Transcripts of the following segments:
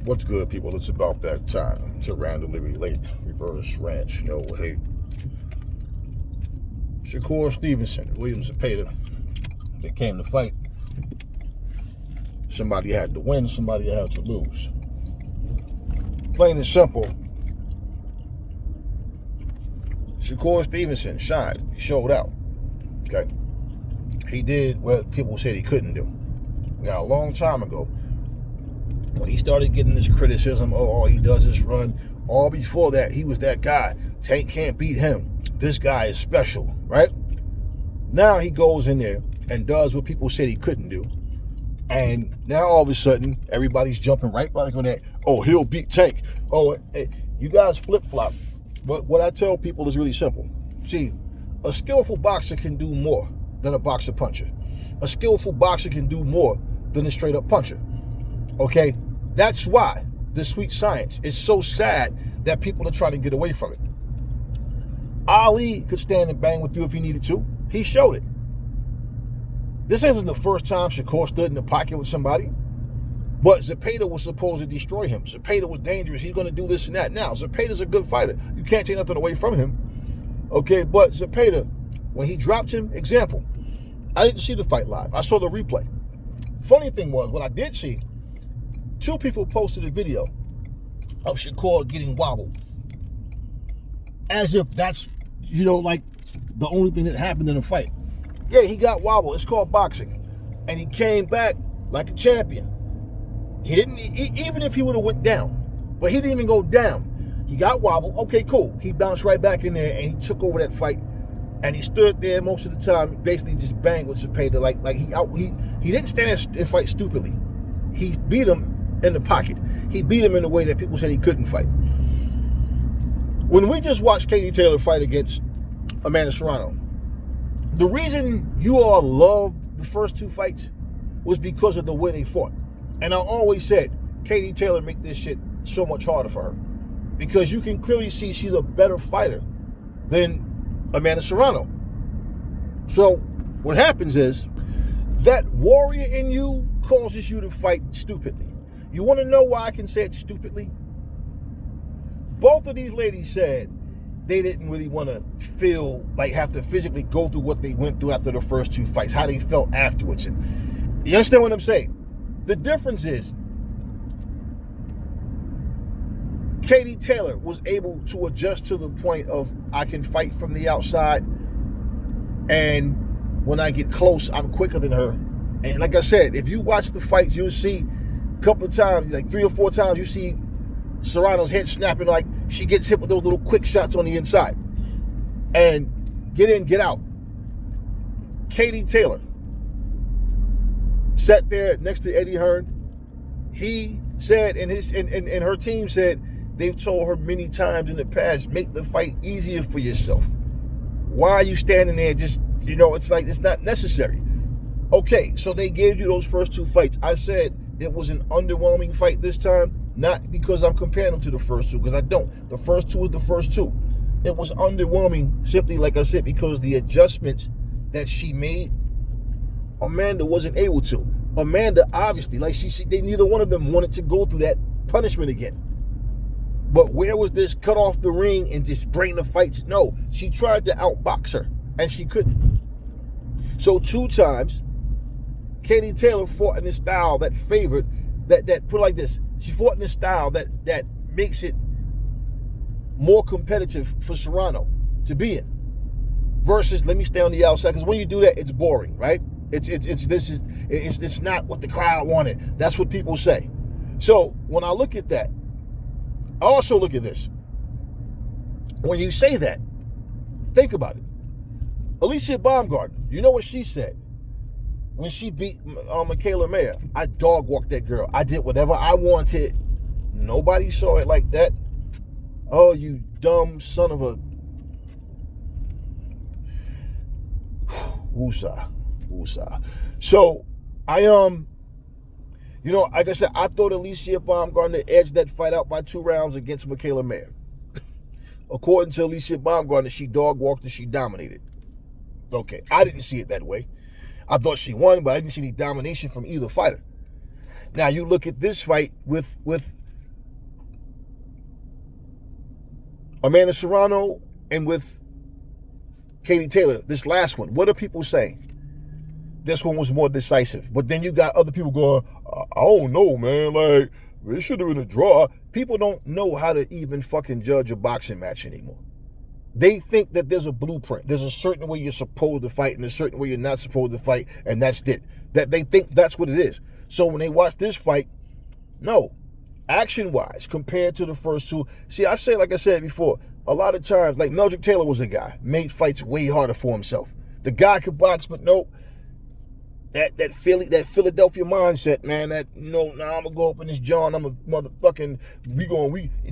What's good, people? It's about that time to randomly relate reverse ranch. Yo, hey. Shakur Stevenson, Zepeda, they came to fight. Somebody had to win, somebody had to lose. Plain and simple, Shakur Stevenson shined. He showed out. Okay? He did what people said he couldn't do. Now, a long time ago, when he started getting this criticism, oh, all he does is run. All before that, he was that guy. Tank can't beat him. This guy is special, right? Now he goes in there and does what people said he couldn't do. And now all of a sudden, everybody's jumping right back on that. Oh, he'll beat Tank. Oh, hey, you guys flip-flop. But what I tell people is really simple. See, a skillful boxer can do more than a boxer puncher. A skillful boxer can do more than a straight-up puncher. Okay? That's why the sweet science is so sad that people are trying to get away from it. Ali could stand and bang with you if he needed to. He showed it. This isn't the first time Shakur stood in the pocket with somebody. But Zepeda was supposed to destroy him. Zepeda was dangerous. He's going to do this and that. Now, Zepeda's a good fighter. You can't take nothing away from him. Okay, but Zepeda, when he dropped him, example, I didn't see the fight live. I saw the replay. Funny thing was, what I did see, two people posted a video of Shakur getting wobbled. As if that's, like the only thing that happened in the fight. Yeah, he got wobbled. It's called boxing. And he came back like a champion. He didn't, even if he would have went down, but he didn't even go down. He got wobbled. Okay, cool. He bounced right back in there and he took over that fight. And he stood there most of the time, basically just banged with Zepeda. Like he didn't stand and fight stupidly. He beat him in the pocket. He beat him in a way that people said he couldn't fight. When we just watched Katie Taylor fight against Amanda Serrano, the reason you all loved the first two fights was because of the way they fought. And I always said, Katie Taylor make this shit so much harder for her. Because you can clearly see she's a better fighter than Amanda Serrano. So what happens is that warrior in you causes you to fight stupidly. You want to know why I can say it stupidly? Both of these ladies said they didn't really want to feel like have to physically go through what they went through after the first two fights, how they felt afterwards. And you understand what I'm saying? The difference is Katie Taylor was able to adjust to the point of I can fight from the outside, and when I get close, I'm quicker than her. And like I said, if you watch the fights, you'll see a couple of times, like 3 or 4 times, you see Serrano's head snapping like she gets hit with those little quick shots on the inside. And get in, get out. Katie Taylor sat there next to Eddie Hearn. He said, and her team said, they've told her many times in the past, make the fight easier for yourself. Why are you standing there just, it's like it's not necessary. Okay, so they gave you those first two fights. I said it was an underwhelming fight this time, not because I'm comparing them to the first two, because I don't. The first two is the first two. It was underwhelming simply, like I said, because the adjustments that she made, Amanda wasn't able to. Amanda, obviously, they neither one of them wanted to go through that punishment again. But where was this cut off the ring and just bring the fights? No, she tried to outbox her, and she couldn't. So 2 times, Katie Taylor fought in a style that favored, that put it like this, she fought in a style that makes it more competitive for Serrano to be in. Versus, let me stay on the outside, because when you do that, it's boring, right? It's not what the crowd wanted. That's what people say. So when I look at that, I also look at this. When you say that, think about it. Alicia Baumgartner, you know what she said when she beat Michaela Mayer? I dog walked that girl. I did whatever I wanted. Nobody saw it like that. Oh, you dumb son of a woosah. So I like I said, I thought Alicia Baumgartner edged that fight out by 2 rounds against Michaela Mayer. According to Alicia Baumgartner, she dog walked and she dominated. Okay, I didn't see it that way. I thought she won, but I didn't see any domination from either fighter. Now you look at this fight with Amanda Serrano and with Katie Taylor, this last one, what are people saying? This one was more decisive. But then you got other people going, I don't know, man. Like, it should have been a draw. People don't know how to even fucking judge a boxing match anymore. They think that there's a blueprint. There's a certain way you're supposed to fight and a certain way you're not supposed to fight, and that's it. That they think that's what it is. So when they watch this fight, no. Action-wise, compared to the first two, see, I say, like I said before, a lot of times, like Meldrick Taylor was a guy, made fights way harder for himself. The guy could box, but nope. That Philadelphia mindset, man, that, I'm going to go up in this John, I'm a motherfucking,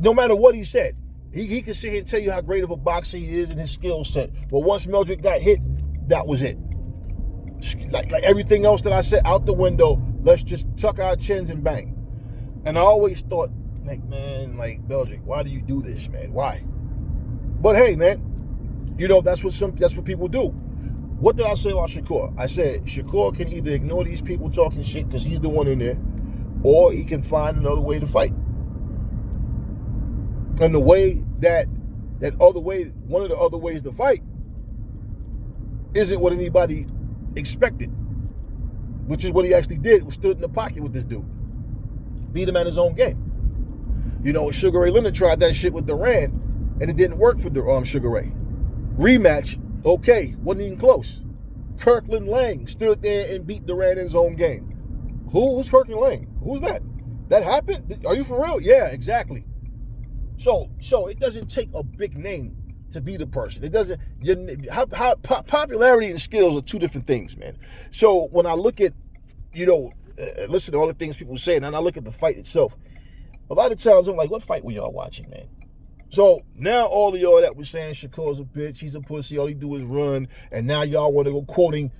no matter what he said, he can sit here and tell you how great of a boxer he is and his skill set. But once Meldrick got hit, that was it. Like everything else that I said, out the window, let's just tuck our chins and bang. And I always thought, like, man, like, Meldrick, why do you do this, man? Why? But hey, man, that's what people do. What did I say about Shakur? I said Shakur can either ignore these people talking shit because he's the one in there, or he can find another way to fight. And the way one of the other ways to fight isn't what anybody expected, which is what he actually did, was stood in the pocket with this dude. Beat him at his own game. Sugar Ray Leonard tried that shit with Duran, and it didn't work for Sugar Ray. Rematch, okay, wasn't even close. Kirkland Lang stood there and beat Duran in his own game. Who's Kirkland Lang? Who's that? That happened? Are you for real? Yeah, exactly. So it doesn't take a big name to be the person. It doesn't. Popularity and skills are two different things, man. So when I look at, listen to all the things people say, and then I look at the fight itself, a lot of times I'm like, what fight were y'all watching, man? So now all of y'all that was saying Shakur's a bitch, he's a pussy, all he do is run, and now y'all want to go quoting,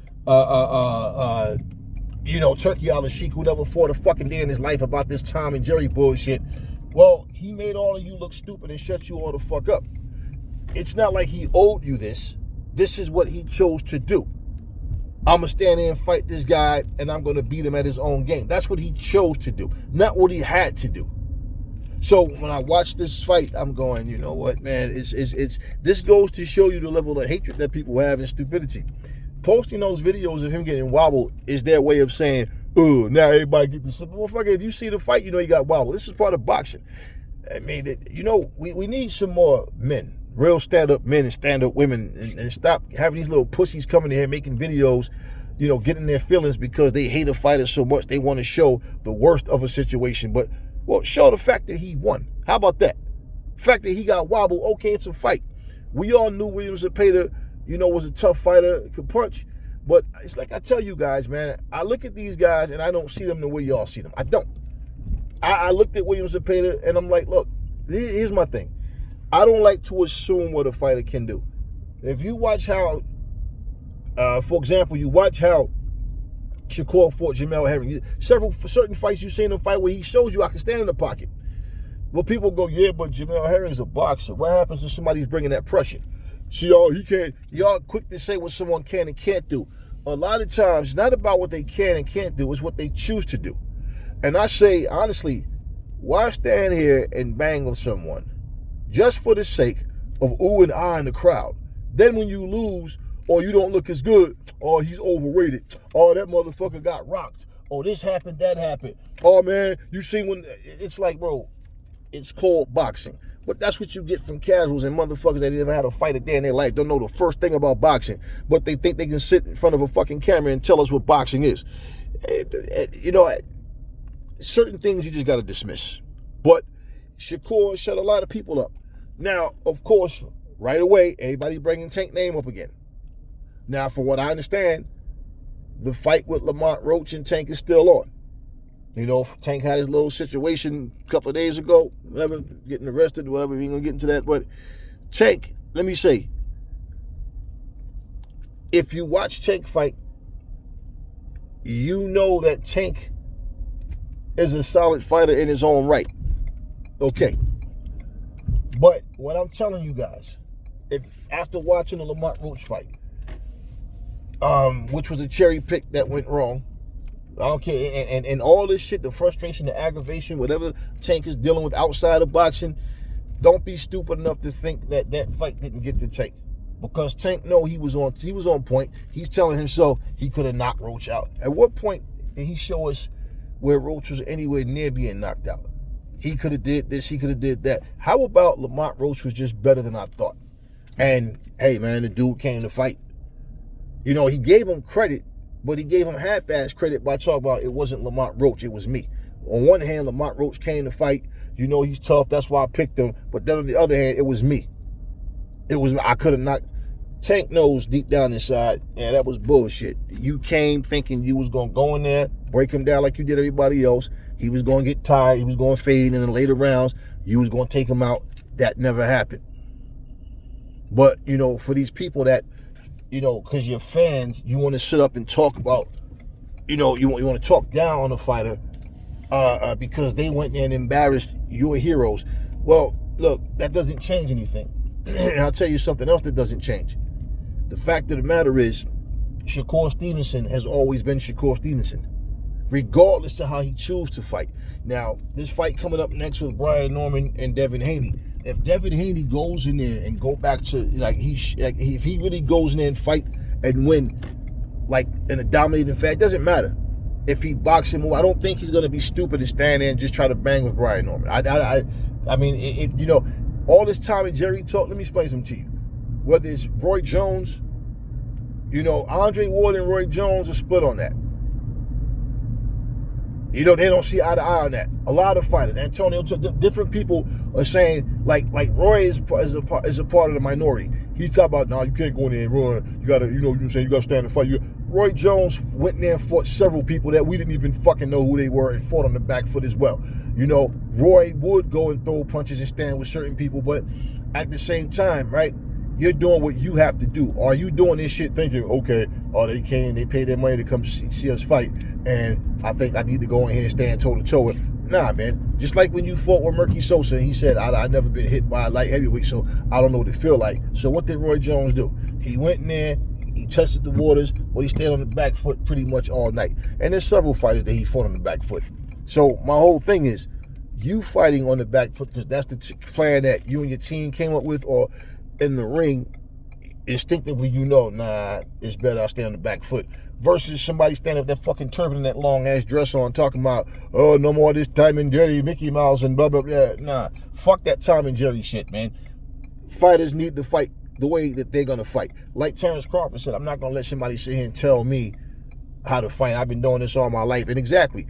Turkey Al-Sheikh, who never fought a fucking day in his life about this Tom and Jerry bullshit. Well, he made all of you look stupid and shut you all the fuck up. It's not like he owed you this. This is what he chose to do. I'm going to stand there and fight this guy, and I'm going to beat him at his own game. That's what he chose to do, not what he had to do. So when I watch this fight, I'm going, you know what, man, this goes to show you the level of hatred that people have and stupidity. Posting those videos of him getting wobbled is their way of saying, oh, now everybody get this. Motherfucker, if you see the fight, you know you got wobbled. This is part of boxing. I mean, we need some more men, real stand-up men and stand-up women, and stop having these little pussies coming in here making videos, getting their feelings because they hate a fighter so much they want to show the worst of a situation. But, well, show the fact that he won. How about that? The fact that he got wobbled, okay, it's a fight. We all knew William Zepeda, was a tough fighter, could punch. But it's like I tell you guys, man, I look at these guys and I don't see them the way y'all see them. I don't. I looked at William Zepeda and I'm like, look, here's my thing. I don't like to assume what a fighter can do. If you watch how, for example, you watch how Shakur fought Jamel Herring. Certain fights you seen him fight where he shows you I can stand in the pocket. Well, people go, yeah, but Jamel Herring's a boxer. What happens if somebody's bringing that pressure? See, he can't. Y'all quick to say what someone can and can't do. A lot of times, it's not about what they can and can't do. It's what they choose to do. And I say, honestly, why stand here and bang on someone just for the sake of ooh and ah in the crowd? Then when you lose or you don't look as good, or he's overrated, or that motherfucker got rocked, or this happened, that happened. Oh, man, you see when it's like, bro, it's called boxing. But that's what you get from casuals and motherfuckers that never had a fight a day in their life, don't know the first thing about boxing, but they think they can sit in front of a fucking camera and tell us what boxing is. Certain things you just got to dismiss. But Shakur shut a lot of people up. Now, of course, right away, everybody bringing Tank name up again. Now, from what I understand, the fight with Lamont Roach and Tank is still on. Tank had his little situation a couple of days ago, whatever, getting arrested, whatever, we ain't going to get into that. But Tank, let me say, if you watch Tank fight, you know that Tank is a solid fighter in his own right. Okay. But what I'm telling you guys, if after watching the Lamont Roach fight, which was a cherry pick that went wrong, okay, and all this shit, the frustration, the aggravation, whatever Tank is dealing with outside of boxing, Don't be stupid enough to think that that fight didn't get to Tank. Because Tank, no, he was on point. He's telling himself he could have knocked Roach out. At what point did he show us where Roach was anywhere near being knocked out? He could have did this, he could have did that. How about Lamont Roach was just better than I thought? And, hey, man, the dude came to fight. You know, he gave him credit, but he gave him half-ass credit by talking about it wasn't Lamont Roach, it was me. On one hand, Lamont Roach came to fight. You know he's tough, that's why I picked him. But then on the other hand, it was me. I could have knocked. Tank knows deep down inside, yeah, that was bullshit. You came thinking you was going to go in there, break him down like you did everybody else. He was going to get tired. He was going to fade in the later rounds. You was going to take him out. That never happened. But, you know, for these people that, you know, because you're fans, you want to sit up and talk about, you know, you want to talk down on the fighter because they went there and embarrassed your heroes. Well, look, that doesn't change anything. And I'll tell you something else that doesn't change. The fact of the matter is, Shakur Stevenson has always been Shakur Stevenson, regardless to how he chooses to fight. Now, this fight coming up next with Brian Norman and Devin Haney. If Devin Haney goes in there and go back to, if he really goes in there and fight and win, like in a dominating fashion, it doesn't matter. If he boxes him, I don't think he's going to be stupid and stand there and just try to bang with Brian Norman. I mean, you know, all this Tom and Jerry talk, let me explain something to you. Whether it's Roy Jones, you know, Andre Ward and Roy Jones are split on that. You know, they don't see eye to eye on that. A lot of fighters, Antonio, different people are saying, like Roy is a part of the minority. He's talking about, nah, you can't go in there and run. You gotta, you know what I'm saying, you gotta stand and fight. Roy Jones went in there and fought several people that we didn't even fucking know who they were and fought on the back foot as well. You know, Roy would go and throw punches and stand with certain people, but at the same time, right, you're doing what you have to do. Are you doing this shit thinking, okay, they came, they paid their money to come see us fight, and I think I need to go in here and stand toe-to-toe with? Nah, man. Just like when you fought with Murky Sosa, and he said, I never been hit by a light heavyweight, so I don't know what it feel like. So what did Roy Jones do? He went in there, he tested the waters, but he stayed on the back foot pretty much all night. And there's several fighters that he fought on the back foot. So my whole thing is, you fighting on the back foot because that's the plan that you and your team came up with, or in the ring, instinctively you know, nah, it's better I stay on the back foot. Versus somebody standing with that fucking turban and that long-ass dress on talking about, oh, no more this Tom and Jerry, Mickey Mouse, and blah, blah, blah. Nah, fuck that Tom and Jerry shit, man. Fighters need to fight the way that they're going to fight. Like Terrence Crawford said, I'm not going to let somebody sit here and tell me how to fight. I've been doing this all my life. And exactly,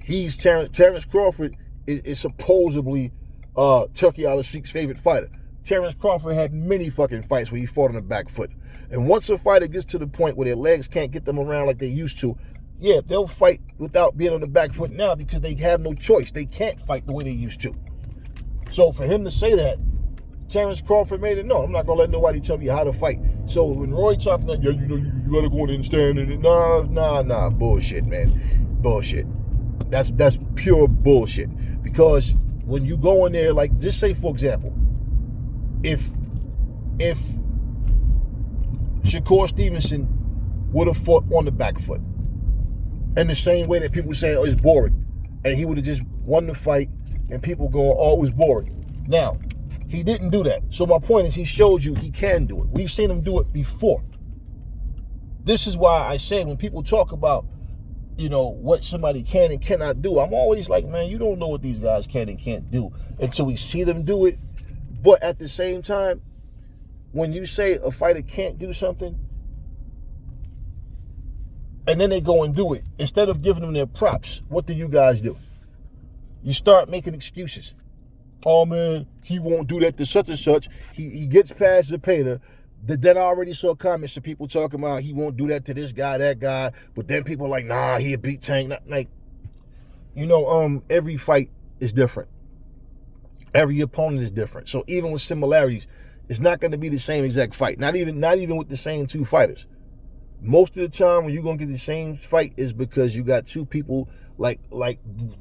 he's Terrence Crawford is supposedly Turkey Al-Sheikh's favorite fighter. Terrence Crawford had many fucking fights where he fought on the back foot. And once a fighter gets to the point where their legs can't get them around like they used to, yeah, they'll fight without being on the back foot now because they have no choice. They can't fight the way they used to. So for him to say that, Terrence Crawford made it known, I'm not going to let nobody tell me how to fight. So when Roy talking like, yeah, you know, you got to go in and stand in it. Nah, bullshit, man. Bullshit. That's pure bullshit. Because when you go in there, like, just say, for example, if Shakur Stevenson would have fought on the back foot, in the same way that people say, oh, it's boring, and he would have just won the fight, and people go, oh, it was boring. Now, he didn't do that. So my point is, he showed you he can do it. We've seen him do it before. This is why I say when people talk about, you know, what somebody can and cannot do, I'm always like, man, you don't know what these guys can and can't do until we see them do it. But at the same time, when you say a fighter can't do something, and then they go and do it, instead of giving them their props, what do you guys do? You start making excuses. Oh, man, he won't do that to such and such. He gets past Zepeda. Then I already saw comments of people talking about he won't do that to this guy, that guy. But then people are like, nah, he'll beat Tank. Like, you know, every fight is different. Every opponent is different. So even with similarities, it's not going to be the same exact fight. Not even with the same two fighters. Most of the time when you're going to get the same fight is because you got two people like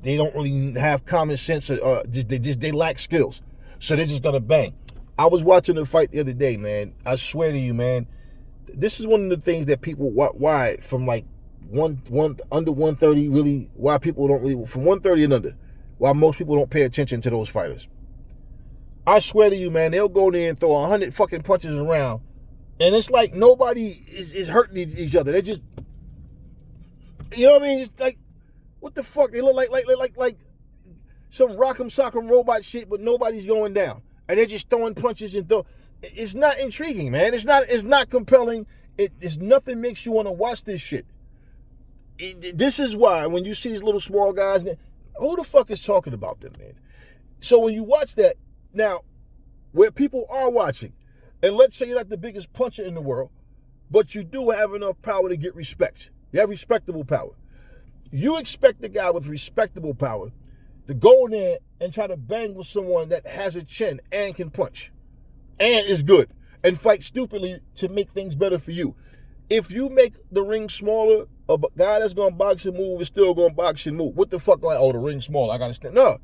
they don't really have common sense, or they lack skills. So they're just going to bang. I was watching a fight the other day, man. I swear to you, man. This is one of the things that people, why from like one under 130 really, why people don't really, from 130 and under, why most people don't pay attention to those fighters. I swear to you, man, they'll go there and throw 100 fucking punches around, and it's like nobody is hurting each other. They're just, you know what I mean? It's like, what the fuck? They look like some rock'em sock'em robot shit, but nobody's going down, and they're just throwing punches and throw. It's not intriguing, man. It's not compelling. It's nothing makes you want to watch this shit. This is why when you see these little small guys, who the fuck is talking about them, man? So when you watch that, now, where people are watching, and let's say you're not the biggest puncher in the world, but you do have enough power to get respect. You have respectable power. You expect the guy with respectable power to go in there and try to bang with someone that has a chin and can punch and is good and fight stupidly to make things better for you. If you make the ring smaller, a guy that's going to box and move is still going to box and move. What the fuck? Like, oh, the ring's smaller, I got to stand. No.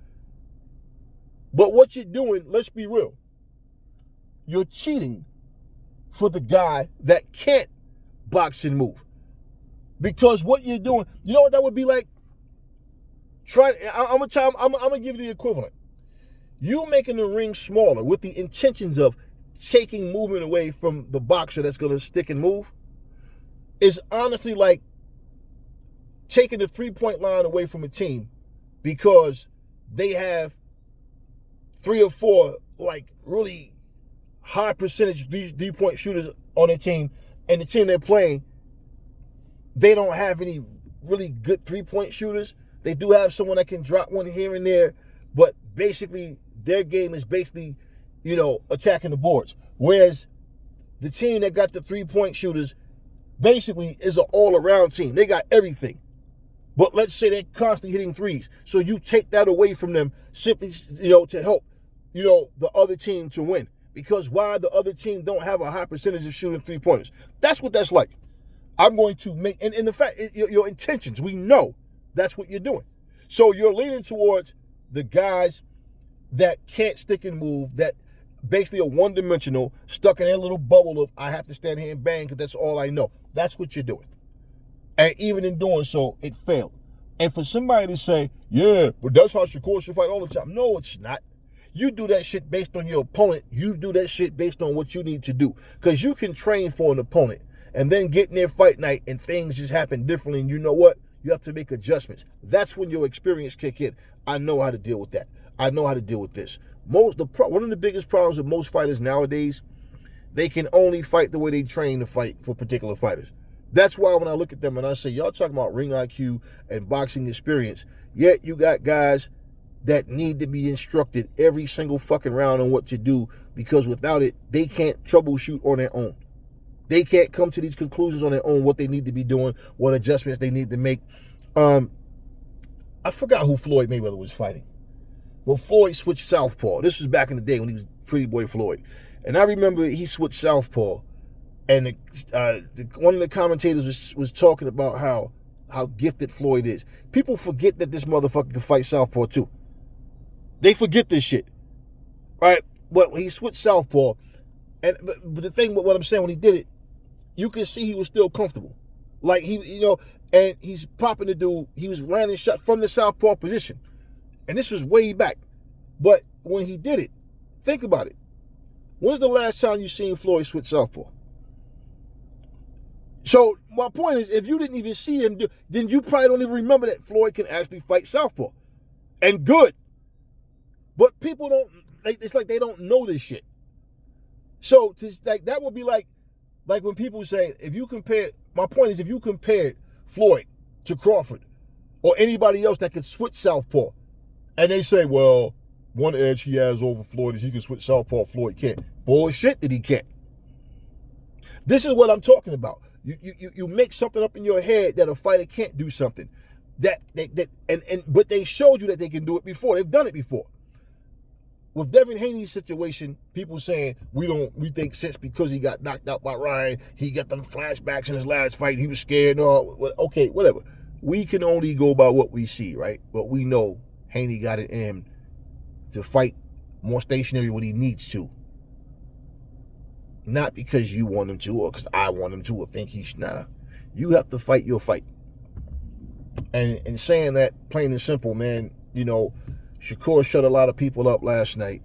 But what you're doing, let's be real, you're cheating for the guy that can't box and move. Because what you're doing, you know what that would be like? I'm gonna give you the equivalent. You making the ring smaller with the intentions of taking movement away from the boxer that's gonna stick and move is honestly like taking the 3-point line away from a team because they have 3 or 4 like really high percentage 3-point shooters on their team, and the team they're playing, they don't have any really good 3-point shooters. They do have someone that can drop one here and there, but basically their game is basically, attacking the boards. Whereas the team that got the 3-point shooters basically is an all-around team. They got everything. But let's say they're constantly hitting threes. So you take that away from them simply, to help, the other team to win. Because why the other team don't have a high percentage of shooting 3-pointers. That's what that's like. I'm going to make, and the fact, your intentions, we know that's what you're doing. So you're leaning towards the guys that can't stick and move, that basically are one-dimensional, stuck in their little bubble of, I have to stand here and bang because that's all I know. That's what you're doing. And even in doing so, it failed. And for somebody to say, yeah, but that's how Shakur should fight all the time. No, it's not. You do that shit based on your opponent. You do that shit based on what you need to do. Because you can train for an opponent and then get in their fight night and things just happen differently. And you know what? You have to make adjustments. That's when your experience kick in. I know how to deal with that. I know how to deal with this. One of the biggest problems with most fighters nowadays, they can only fight the way they train to fight for particular fighters. That's why when I look at them and I say, y'all talking about ring IQ and boxing experience, yet you got guys that need to be instructed every single fucking round on what to do, because without it, they can't troubleshoot on their own. They can't come to these conclusions on their own, what they need to be doing, what adjustments they need to make. I forgot who Floyd Mayweather was fighting. Well, Floyd switched southpaw. This was back in the day when he was Pretty Boy Floyd. And I remember he switched southpaw, and one of the commentators was talking about how gifted Floyd is. People forget that this motherfucker can fight southpaw too. They forget this shit, right? But he switched southpaw, but the thing, what I'm saying, when he did it, you could see he was still comfortable. Like and he's popping the dude. He was landing shot from the southpaw position, and this was way back. But when he did it, think about it. When's the last time you seen Floyd switch southpaw? So my point is, if you didn't even see him do, then you probably don't even remember that Floyd can actually fight southpaw, and good. But people don't. It's like they don't know this shit. So that would be like when people say, if you compare. My point is, if you compared Floyd to Crawford or anybody else that could switch southpaw, and they say, well, one edge he has over Floyd is he can switch southpaw, Floyd can't. Bullshit that he can't. This is what I'm talking about. You make something up in your head that a fighter can't do something. But they showed you that they can do it before. They've done it before. With Devin Haney's situation, people saying we think since because he got knocked out by Ryan, he got them flashbacks in his last fight, he was scared. No, okay, whatever. We can only go by what we see, right? But we know Haney got it in him to fight more stationary when he needs to. Not because you want him to or because I want him to or think he should. Nah. You have to fight your fight. And in saying that, plain and simple, man, Shakur shut a lot of people up last night.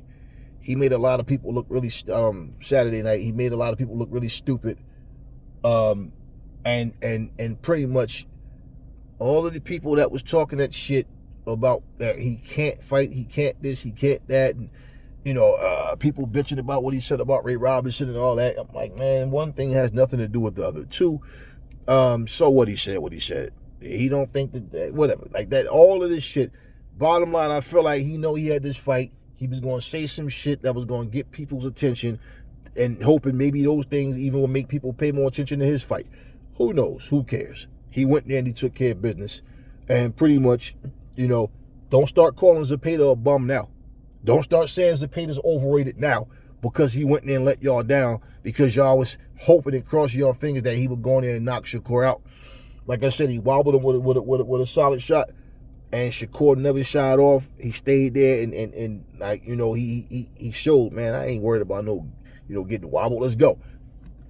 He made a lot of people look really, Saturday night, he made a lot of people look really stupid. And pretty much all of the people that was talking that shit about that he can't fight, he can't this, he can't that, and people bitching about what he said about Ray Robinson and all that. I'm like, man, one thing has nothing to do with the other. Two, so what he said. He don't think that whatever, like that, all of this shit. Bottom line, I feel like he had this fight. He was going to say some shit that was going to get people's attention, and hoping maybe those things even will make people pay more attention to his fight. Who knows? Who cares? He went there and he took care of business. And pretty much, don't start calling Zepeda a bum now. Don't start saying Zepeda's overrated now because he went there and let y'all down, because y'all was hoping and crossing your fingers that he would go in there and knock Shakur out. Like I said, he wobbled him with a solid shot, and Shakur never shied off. He stayed there and like, he showed, man, I ain't worried about no, getting wobbled. Let's go.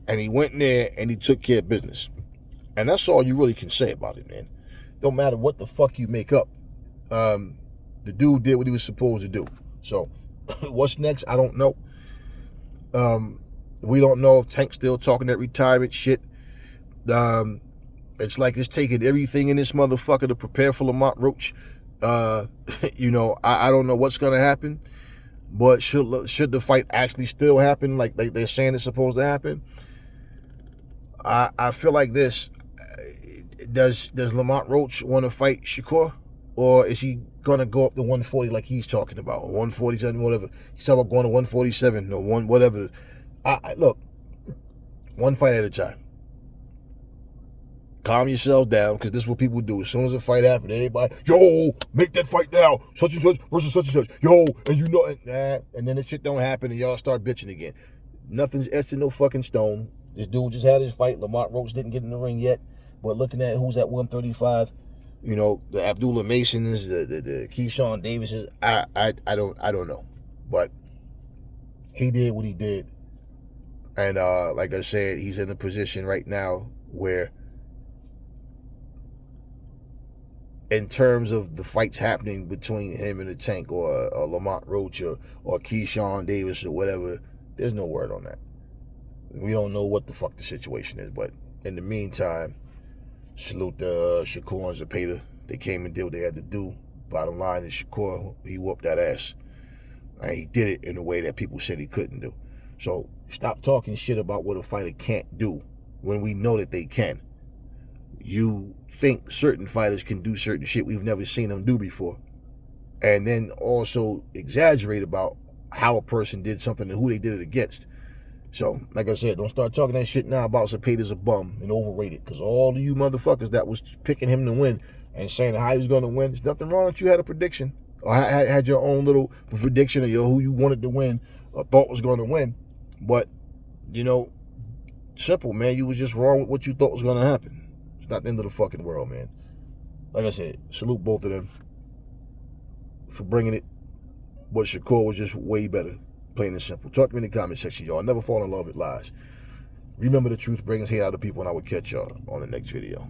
And he went in there and he took care of business. And that's all you really can say about it, man. Don't matter what the fuck you make up. The dude did what he was supposed to do. So what's next? I don't know. We don't know if Tank's still talking that retirement shit. It's like it's taking everything in this motherfucker to prepare for Lamont Roach. I don't know what's going to happen. But should the fight actually still happen like they're saying it's supposed to happen? I feel like this. Does Lamont Roach want to fight Shakur? Or is he going to go up to 140 like he's talking about? Or 147, whatever. He's talking about going to 147 or whatever. Look, one fight at a time. Calm yourself down, because this is what people do. As soon as a fight happens, everybody, yo, make that fight now. Such and such versus such and such. Yo, and then this shit don't happen and y'all start bitching again. Nothing's etched in no fucking stone. This dude just had his fight. Lamont Roach didn't get in the ring yet. But looking at who's at 135, the Abdullah Masons, the Keyshawn Davises, I don't know. But he did what he did. And like I said, he's in a position right now where, in terms of the fights happening between him and the Tank, or Lamont Roach, or Keyshawn Davis, or whatever, there's no word on that. We don't know what the fuck the situation is. But in the meantime, salute to Shakur and Zepeda. They came and did what they had to do. Bottom line is, Shakur, he whooped that ass. And he did it in a way that people said he couldn't do. So stop talking shit about what a fighter can't do when we know that they can. You think certain fighters can do certain shit we've never seen them do before, and then also exaggerate about how a person did something and who they did it against. So, like I said, don't start talking that shit now about Zepeda's a bum and overrated, because all of you motherfuckers that was picking him to win and saying how he was going to win, there's nothing wrong that you had a prediction, or had your own little prediction of who you wanted to win or thought was going to win. But, simple, man, you was just wrong with what you thought was going to happen. It's not the end of the fucking world, man. Like I said, salute both of them for bringing it. But Shakur was just way better, plain and simple. Talk to me in the comment section, y'all. Never fall in love with lies. Remember, the truth brings hate out of people, and I will catch y'all on the next video.